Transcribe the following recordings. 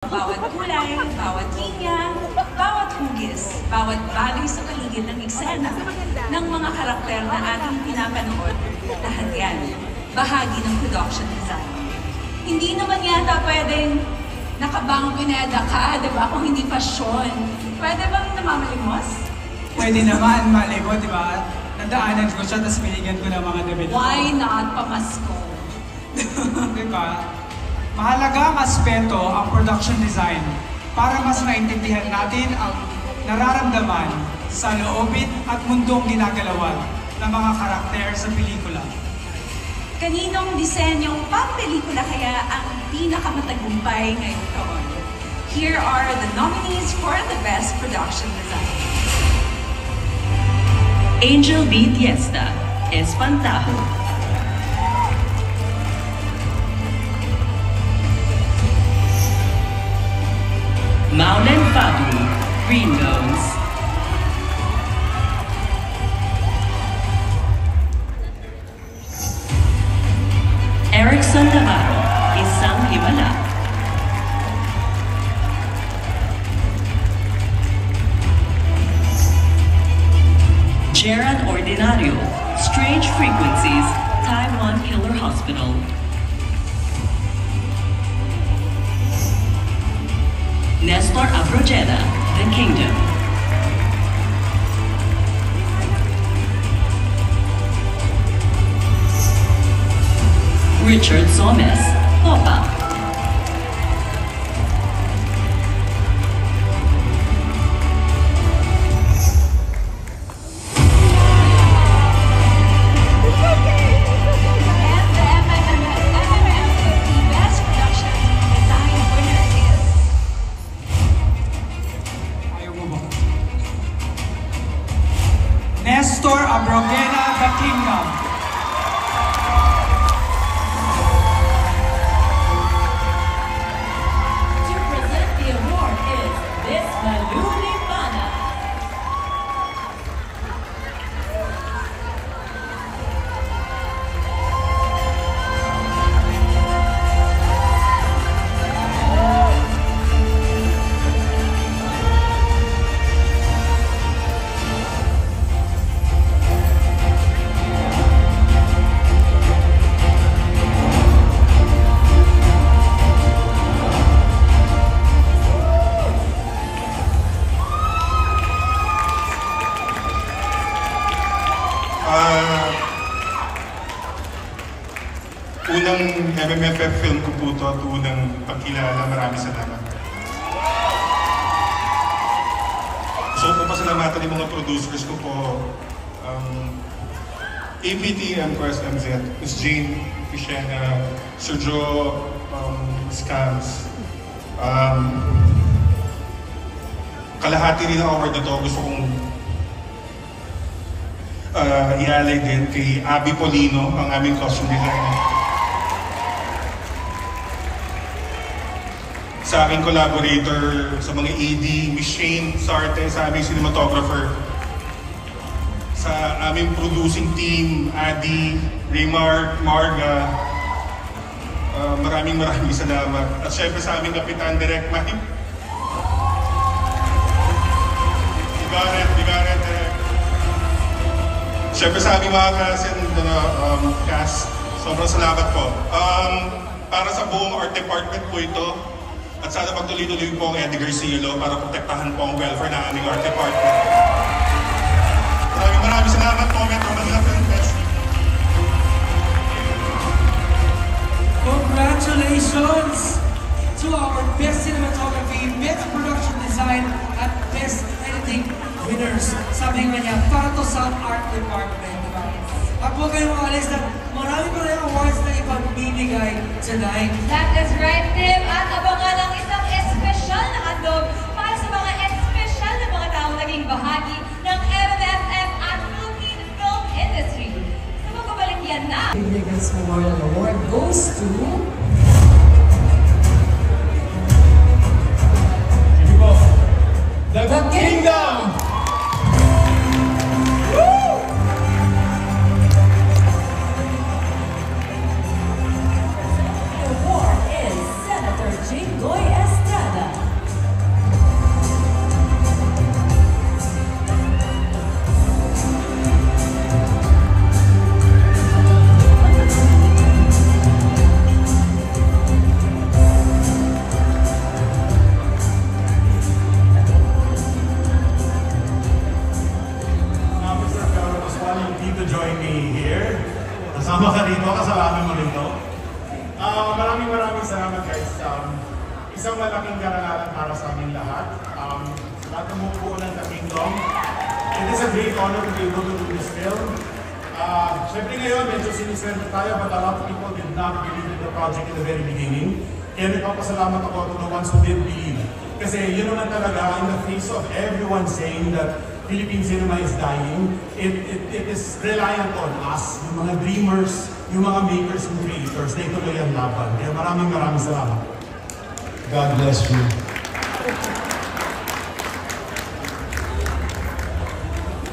Bawat kulay, bawat linya, bawat hugis, bawat bagay sa paligid ng eksena ng mga karakter na ating pinapanood, lahat yan, bahagi ng production design. Hindi naman yata pwedeng nakabangkineda ka, di ba? Kung hindi pasyon. Pwede bang namamalimos? Pwede naman, mali mo, di ba? Nadaanan ko siya, tapos binigyan ko ng mga damit. Why not pamasko? Di ba? Mahalaga ang aspeto ang production design para mas maintindihan natin ang nararamdaman sa loobin at mundong ginagalawan ng mga karakter sa pelikula. Kaninong disenyong pang-pelikula kaya ang pinakamatagumpay ngayong taon? Here are the nominees for the Best Production Design. Angel B. Diesta, Espantajo. Maulen Fabri, Green Nose. Erickson Navarro, Isang Himala. Gerard Ordinario, Strange Frequencies, Taiwan Killer Hospital. Nestor Abrojeda, The Kingdom. Richard Somes, Popa. Nestor Abrojeda, The Kingdom. To present the award is Miss Maluli Pana. Unang MMFF film ko po ito at unang pagkilala, maraming salamat. So po pasalamatan yung mga producers ko po, APT, Empress, MZ, Miss Jane, Christiana, Sir Joe, Scams. Kalahati rin ang award na ito, gusto kong ialay din kay Abby Polino, ang aming costume designer. Sa aking collaborator, sa mga AD, Miss Shane Sarte, sa aming cinematographer. Sa aming producing team, Adi, Raymar, Marga. Maraming salamat. At syempre sa aming kapitan, Direk Mike. Bigaret, Direk. Syempre sa aming mga cast, sobrang salamat po. Para sa buong art department po ito, at sana pagtuloy-tuloy po ang Eddie Garcielo para protektahan po ang welfare ng aming art department. Maraming salamat po, Metro Manila Film Fest. Congratulations to our Best Cinematography, Best Production Design, at Best Editing winners. Sabi nga niya, para to sa art department, diba? At huwag kayong maalis na marami pa rin awards na ipagbibigay tonight. That is right, Tim. At abangan ang isang espesyal na handog para sa mga espesyal na mga taong naging bahagi ng MMFF at Philippine Film Industry. Sa magkabalik yan na. Biglegan's Memorial Award goes to... The Kingdom! The award is Senator Jinggoy malaking karangalan para sa amin lahat. Lahat ng bumubuo ng The Kingdom. It is a great honor to be able to do this film. Siyempre ngayon, medyo siniswerte tayo, but a lot of people did not believe in the project in the very beginning. Kaya nagpapasalamat ako to the ones who did believe. Kasi yun naman talaga, in the face of everyone saying that Philippine cinema is dying, it is reliant on us, yung mga dreamers, yung mga makers and creators, na ituloy ang laban. Kaya maraming salamat. God bless you.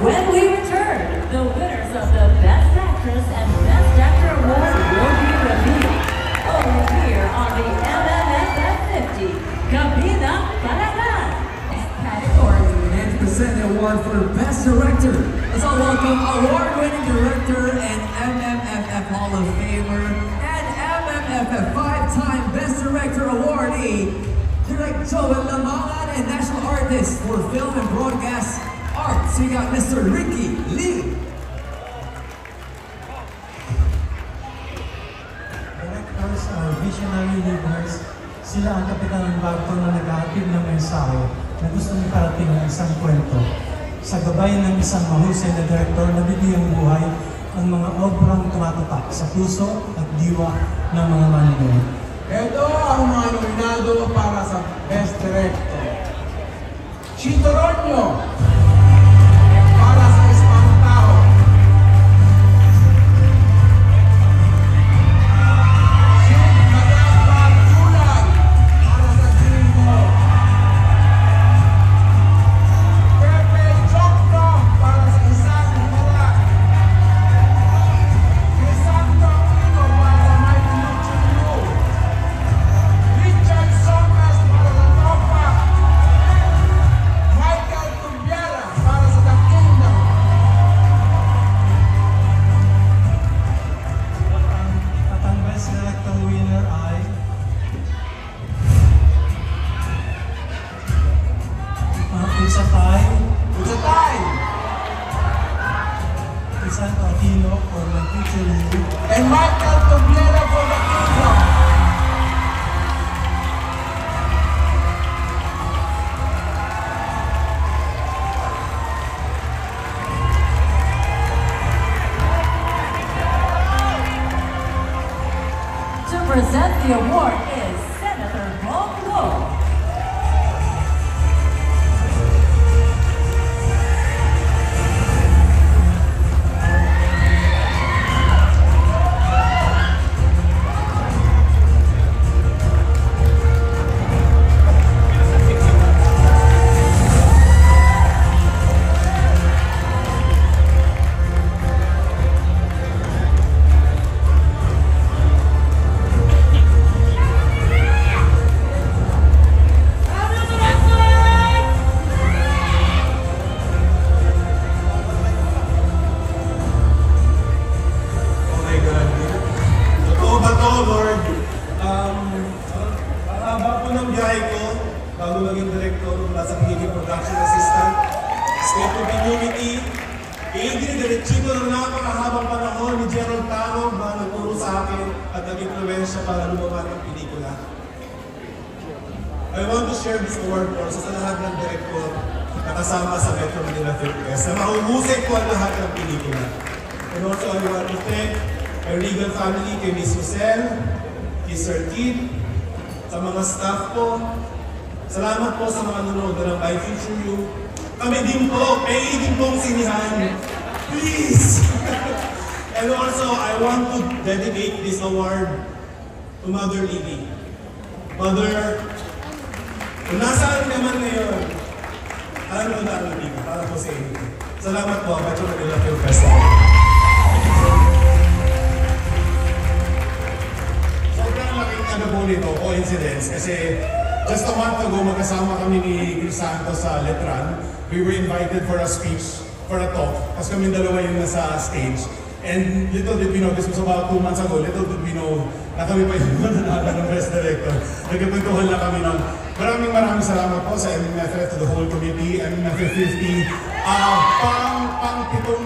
When we return, the winners of the Best Actress and Best Actor Award will be revealed. Only here on the MMFF 50 Kabina Paranan category. And to present the award for Best Director, let's all welcome award-winning director and MMFF Hall of Famer and MMFF 5-time Best Director awardee, Direct Joel Lamangan, and National Artist for Film and Broadcast Arts. We got Mr. Ricky Lee. Directors are visionary leaders. Sila ang kapitan ng barko na naghahatid ng mensahe na gusto nang parating ng isang kwento. Sa gabay ng isang mahusay na direktor na bibigyang buhay ang mga obrang tumatatak sa puso at diwa ng mga manonood. Ito ang mga nominado para sa Best Director. Chito Ronyo para sa Espantao. Sid Magamba Tulag para sa Gringo. Pepe Chocno para sa Isang Himala. Crisanto Aquino para sa Mighty Luchino. Richard Somas para sa Topa. Michael Tubiara para sa The Kingdom. At ang Best Director winner ay Utsatay! Crisanto Aquino for My Future You. And Michael Tubiara for The Kingdom. To present the award is Senator Bob Lowe. Oh my God. Totoo ba to, Lord? Haba po ng biyahe ko bago maging director mula sa pagiging production assistant. Scope of Immunity. Diretso ng napakahabang panahon ni Gerald Taro na nagturo sa akin at nag-influensya para lumawa ng pelikula. I want to share this award also sa lahat ng director na kasama sa Metro Manila Film Fest na mahuhusay ko ang lahat ng pelikula. And also I want to thank my legal family, kay Miss Rosel, kay Sir Kid, sa mga staff ko. Salamat po sa mga nanonood ng My Future You. Kami din po, may din pong sinihan. Please! And also, I want to dedicate this award to Mother Lily. Mother, kung nasaan naman ngayon, alam mo na ang Lily, para po sa inyo. Salamat po, Metro Manila Film Festival. Sobrang laking ano po nito, coincidence, kasi just a month ago, magkasama kami ni Crisanto sa Letran. We were invited for a speech, for a talk. Tapos kami dalawa yung nasa stage. And little did we know, this was about 2 months ago, little did we know na kami pa yung mananalo ng Best Director. Nagkapagtuhan lang kami nun. Maraming salamat po sa MMFF, to the whole committee, MMFF 50. Pang-pitong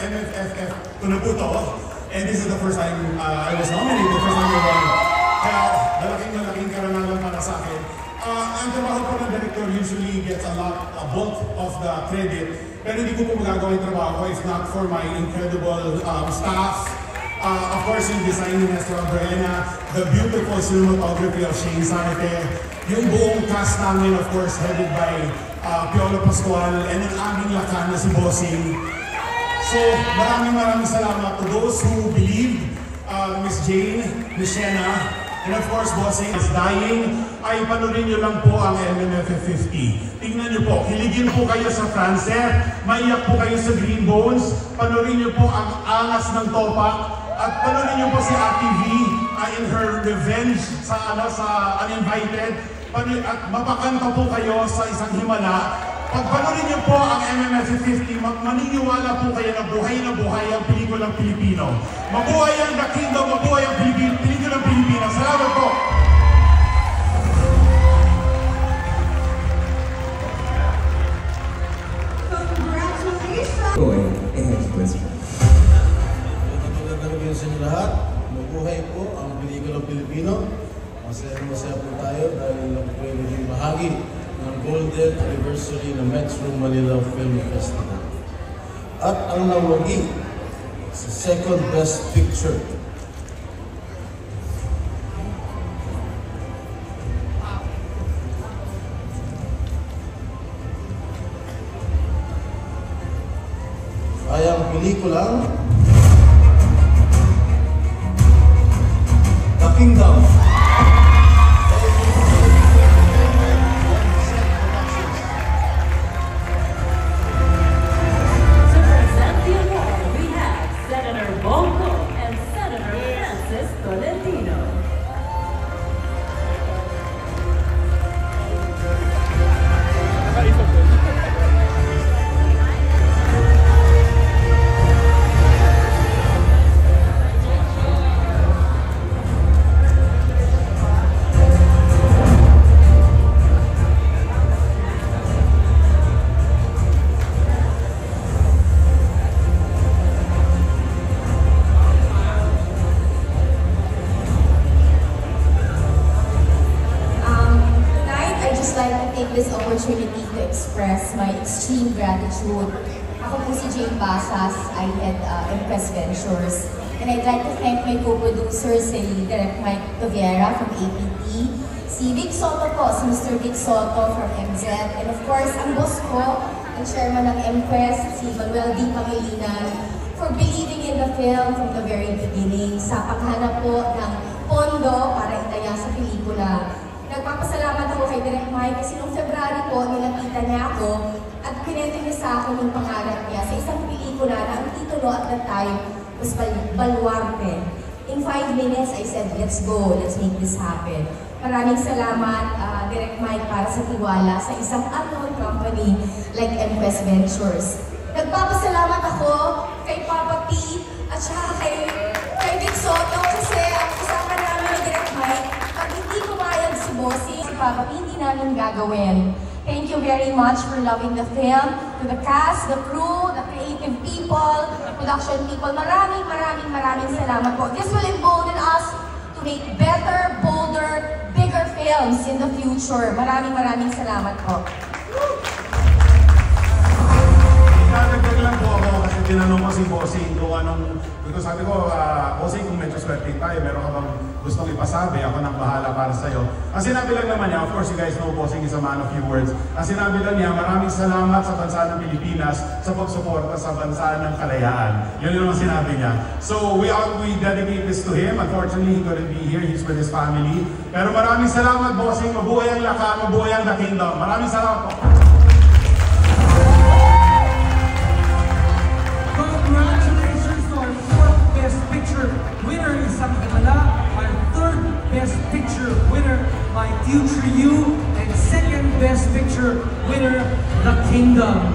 MMFF ko na po to. And this is the first time I was nominated, the first time I won Kaya malaking karangalan para sa akin. Ang trabaho po ng director usually gets a bulk of the credit. Pero hindi ko po magagawa yung trabaho if not for my incredible staff. Of course, yung design ni Nestor Abrena, the beautiful cinematography of Shane Sanete, yung buong cast namin, of course, headed by Piolo Pascual, and ang aming lakan na si Bossing. So, maraming salamat to those who believed, Miss Jane, Miss Shena, and of course, Bossing is dying. Ay, panurin nyo lang po ang MMFF 50. Tingnan nyo po, hiligin po kayo sa Francet, maiyak po kayo sa Green Bones, panurin nyo po ang angas ng Topak, at panurin niyo po si Ate V in her revenge sa Uninvited. At mapakanta po kayo sa isang himala. Pag panurin niyo po ang MMFF 50, maniniwala po kayo na buhay ang pelikulang Pilipino. Mabuhay ang The Kingdom, mabuhay ang pelikulang Pilipino. Salamat po! Congratulations! Next question. Sa inyo lahat, mabuhay po ang pelikulang Pilipino. Masaya po tayo dahil lang po ay naging bahagi ng Golden Anniversary ng Metro Manila Film Festival. At ang nawagi sa Second Best Picture ay ang pelikulang The Kingdom. To present the award, we have Senator Bongo and Senator Francis Tolentino. This opportunity to express my extreme gratitude. Ako po si Jane Basas, I head Empress Ventures. And I'd like to thank my co-producers, si Direct Mike Toviera from APT, si Vic Soto po, si Mr. Vic Soto from MZ, and of course, ang boss ko, ang chairman ng Empress, si Manuel D. Pangilinan, for believing in the film from the very beginning, sa paghanap po ng pondo para itaya sa pelikula. Nagpapasalamat ako kay Direct Mike kasi noong February po, nilapitan niya ako at pinento niya sa akin yung pangarap niya sa isang pelikula na ang titulo at that time was Baluarte. In 5 minutes, I said, let's go, let's make this happen. Maraming salamat, Direct Mike, para sa tiwala sa isang unknown company like Empress Ventures. Nagpapasalamat ako kay Papa P at saka kay Vic Soto kasi ang usapan namin ni Direct Mike, pag hindi kumayag si Bossy, si Papa P, hindi namin gagawin. Thank you very much for loving the film, to the cast, the crew, the creative people, the production people. Maraming salamat po. This will embolden us to make better, bolder, bigger films in the future. Maraming salamat po. Dadagdag lang po ako kasi tinanong ko si Bossing kung anong, because sabi ko, Bossing, kung medyo swerte tayo, meron ka bang gustong ipasabi, ako nang bahala para sa'yo. Ang sinabi lang naman niya, of course you guys know Bossing is a man of few words. Ang sinabi lang niya, maraming salamat sa bansa ng Pilipinas sa pagsuporta sa bansa ng kalayaan. Yun yung sinabi niya. So we dedicate this to him. Unfortunately, he couldn't be here. He's with his family. Pero maraming salamat, Bossing. Mabuhay ang lakas, mabuhay ang The Kingdom. Maraming salamat po. Congratulations to our 4th Best Picture winner, Isang Himala, our 3rd Best Picture winner, My Future You, and 2nd Best Picture winner, The Kingdom.